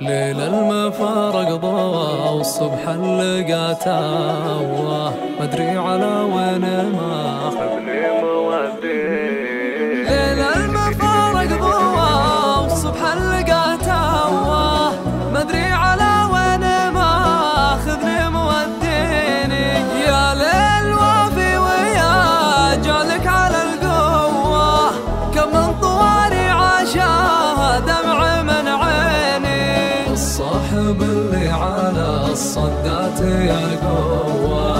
ليل المفارق ضوى والصبح اللقى تاوى، مدري على وين ما خذني مودي. ليل المفارق ضوى والصبح اللقى تاوى، مدري على وين ما خذني موديني. يا ليل وافي ويا جالك على القوة، كم من طواري عاشاها دمع من عيني. الصاحب اللي على الصدات يا قوة،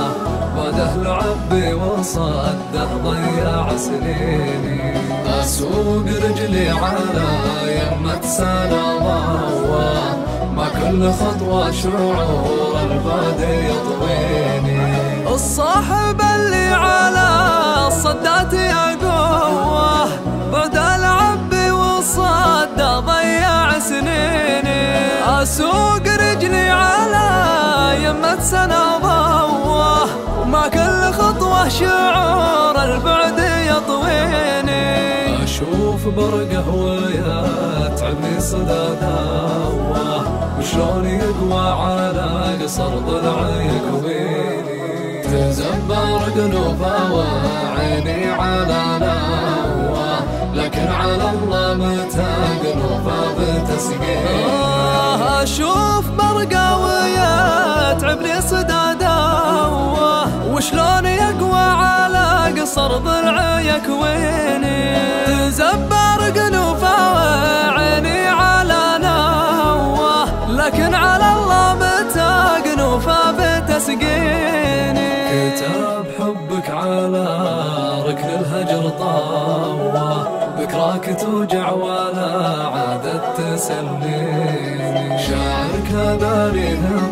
بعده لعبي وصده ضيع سنيني. أسوق رجلي على يمة سلامة، ما كل خطوة شعور البادي يطويني. الصاحب اللي على الصدات يا قوة، بعد العبي وصده ضيع سنيني. أسوق رجلي على يمة سنة ضوة، ما كل خطوة شعور البعد يطويني. أشوف برقه ويا تعبني صدى داوة، وشلون يقوى على قصر ضلع يكويني. تزبر قلوبه وعيني على نوى، لكن على الله متى قلوبه بتسقيني. أشوف برقه ويا تعبني صدى داوة، وشلون يقوى على قصر ضلع يكويني. تزبر قلوبه وعيني على نوى، لكن على الله متى قلوبه بتسقيني. كتاب حبك على ركن الهجر طاوة، ذكراك توجع ولا عادت تسليني. شاعر كذا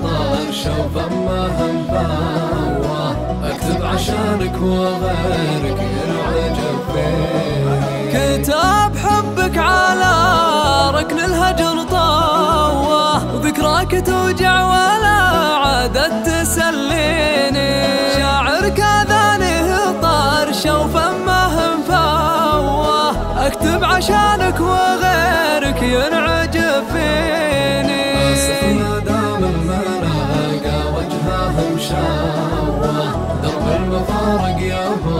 طار شوفا ما هم باوة، اكتب عشانك وغيرك ينعجب فيني. كتاب حبك على ركن الهجر طاوة، وذكراك توجع ولا عادت تسليني. شاعر كذا طار شوفا ما هم فاوة، اكتب عشانك وغيرك ينعجب فيني. أسفنا دام الملاقى وجهها مشاوة، درب المفارق يابا